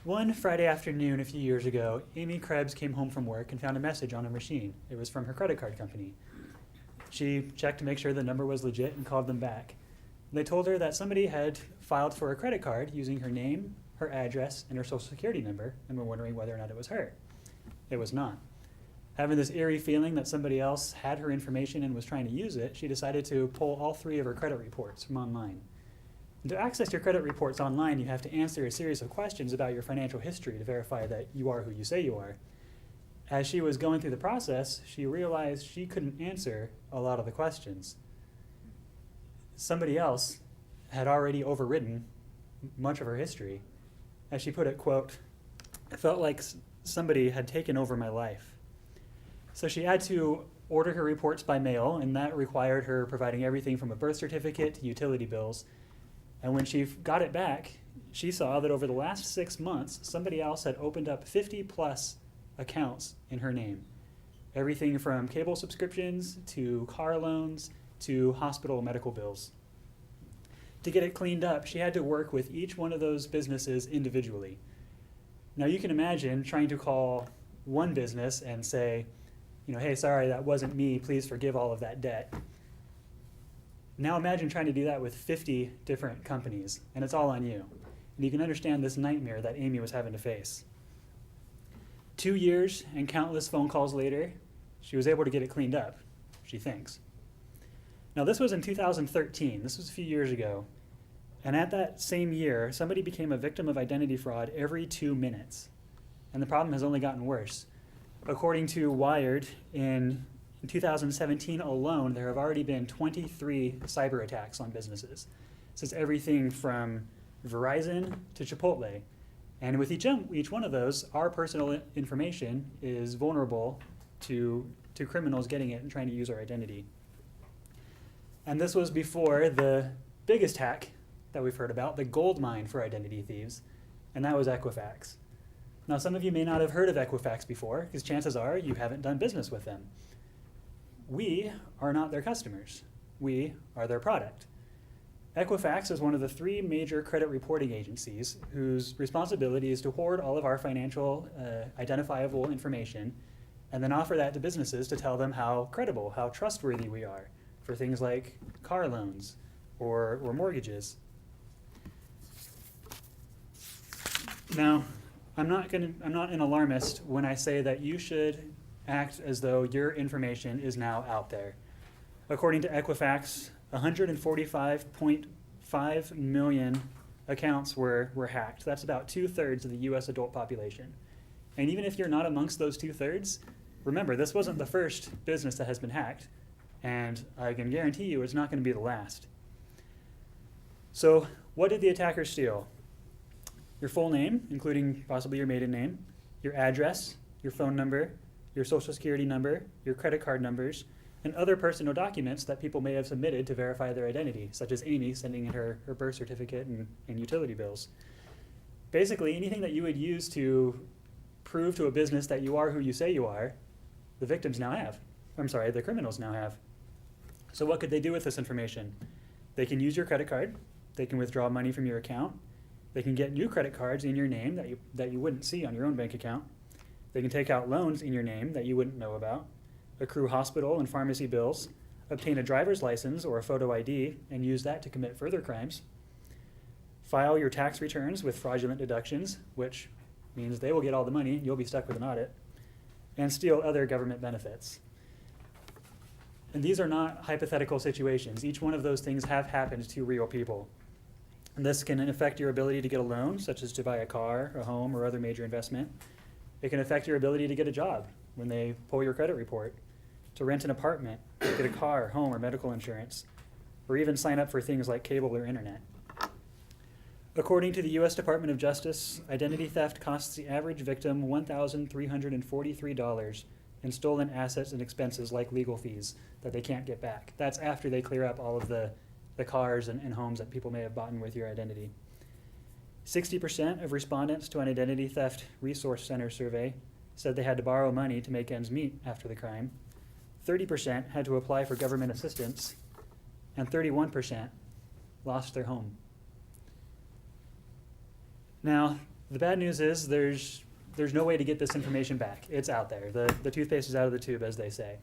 One Friday afternoon a few years ago, Amy Krebs came home from work and found a message on a machine. It was from her credit card company. She checked to make sure the number was legit and called them back. They told her that somebody had filed for a credit card using her name, her address, and her social security number, and were wondering whether or not it was her. It was not. Having this eerie feeling that somebody else had her information and was trying to use it, she decided to pull all 3 of her credit reports from online. And to access your credit reports online, you have to answer a series of questions about your financial history to verify that you are who you say you are. As she was going through the process, she realized she couldn't answer a lot of the questions. Somebody else had already overridden much of her history. As she put it, quote, "It felt like somebody had taken over my life." So she had to order her reports by mail, and that required her providing everything from a birth certificate to utility bills. And when she got it back, she saw that over the last 6 months, somebody else had opened up 50 plus accounts in her name. Everything from cable subscriptions to car loans to hospital medical bills. To get it cleaned up, she had to work with each one of those businesses individually. Now you can imagine trying to call one business and say, hey, sorry, that wasn't me, please forgive all of that debt. Now imagine trying to do that with 50 different companies, and it's all on you. And you can understand this nightmare that Amy was having to face. 2 years and countless phone calls later, she was able to get it cleaned up, she thinks. Now this was in 2013, this was a few years ago, and at that same year, somebody became a victim of identity fraud every 2 minutes. And the problem has only gotten worse. According to Wired, in 2017 alone, there have already been 23 cyber attacks on businesses. This is everything from Verizon to Chipotle. And with each one of those, our personal information is vulnerable to criminals getting it and trying to use our identity. And this was before the biggest hack that we've heard about, the gold mine for identity thieves, and that was Equifax. Now, some of you may not have heard of Equifax before, because chances are you haven't done business with them. We are not their customers. We are their product. Equifax is one of the 3 major credit reporting agencies whose responsibility is to hoard all of our financial identifiable information and then offer that to businesses to tell them how credible, how trustworthy we are for things like car loans or mortgages. Now, I'm not an alarmist when I say that you should act as though your information is now out there. According to Equifax, 145.5 million accounts were hacked. That's about 2/3 of the US adult population. And even if you're not amongst those 2/3, remember, this wasn't the first business that has been hacked, and I can guarantee you it's not going to be the last. So what did the attackers steal? Your full name, including possibly your maiden name, your address, your phone number, your social security number, your credit card numbers, and other personal documents that people may have submitted to verify their identity, such as Amy sending in her birth certificate and utility bills. Basically, anything that you would use to prove to a business that you are who you say you are, the criminals now have. So what could they do with this information? They can use your credit card, they can withdraw money from your account, they can get new credit cards in your name that you wouldn't see on your own bank account, they can take out loans in your name that you wouldn't know about, accrue hospital and pharmacy bills, obtain a driver's license or a photo ID and use that to commit further crimes, file your tax returns with fraudulent deductions, which means they will get all the money and you'll be stuck with an audit, and steal other government benefits. And these are not hypothetical situations. Each one of those things have happened to real people. And this can affect your ability to get a loan, such as to buy a car, a home, or other major investment. It can affect your ability to get a job when they pull your credit report, to rent an apartment, get a car, home, or medical insurance, or even sign up for things like cable or internet. According to the U.S. Department of Justice, identity theft costs the average victim $1,343 in stolen assets and expenses like legal fees that they can't get back. That's after they clear up all of the cars and homes that people may have bought with your identity. 60% of respondents to an identity theft resource center survey said they had to borrow money to make ends meet after the crime. 30% had to apply for government assistance, and 31% lost their home. Now, The bad news is there's no way to get this information back. It's out there. The toothpaste is out of the tube, as they say.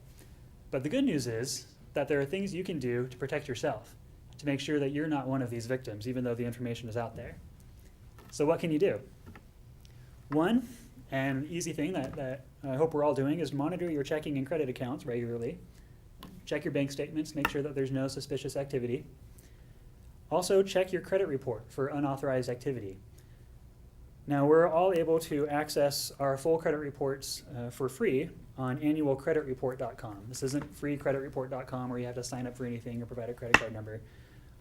But the good news is that there are things you can do to protect yourself, to make sure that you're not one of these victims, even though the information is out there. So what can you do? One, and easy thing that I hope we're all doing, is monitor your checking and credit accounts regularly. Check your bank statements, make sure that there's no suspicious activity. Also, check your credit report for unauthorized activity. Now, we're all able to access our full credit reports for free on annualcreditreport.com. This isn't freecreditreport.com where you have to sign up for anything or provide a credit card number.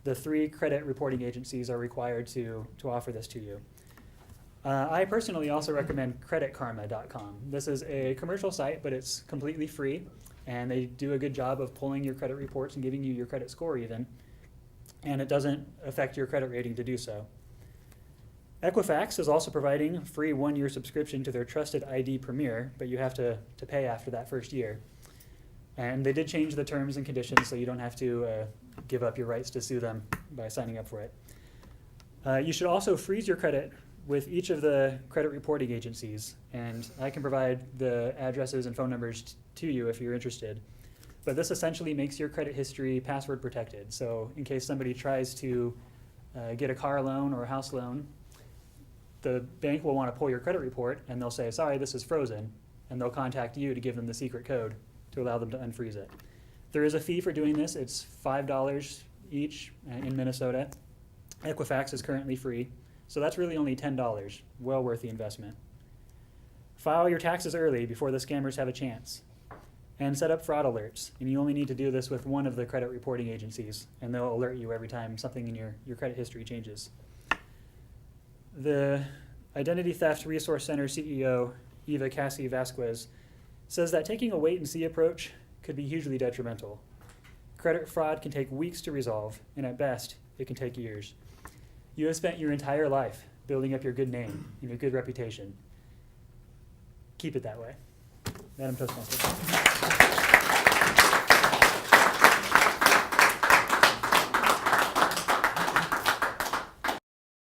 The 3 credit reporting agencies are required to offer this to you. I personally also recommend creditkarma.com. This is a commercial site, but it's completely free, and they do a good job of pulling your credit reports and giving you your credit score even, and it doesn't affect your credit rating to do so. Equifax is also providing a free 1-year subscription to their Trusted ID Premier, but you have to pay after that first year. And they did change the terms and conditions, so you don't have to give up your rights to sue them by signing up for it. You should also freeze your credit with each of the credit reporting agencies, and I can provide the addresses and phone numbers to you if you're interested. But this essentially makes your credit history password protected. So in case somebody tries to get a car loan or a house loan, the bank will want to pull your credit report, and they'll say, sorry, this is frozen, and they'll contact you to give them the secret code to allow them to unfreeze it. There is a fee for doing this. It's $5 each in Minnesota. Equifax is currently free, so that's really only $10, well worth the investment. File your taxes early before the scammers have a chance, and set up fraud alerts. And you only need to do this with one of the credit reporting agencies, and they'll alert you every time something in your credit history changes. The Identity Theft Resource Center CEO, Eva Cassie Vasquez, says that taking a wait-and-see approach could be hugely detrimental. Credit fraud can take weeks to resolve, and at best, it can take years. You have spent your entire life building up your good name and your good reputation. Keep it that way. Madam Toastmaster.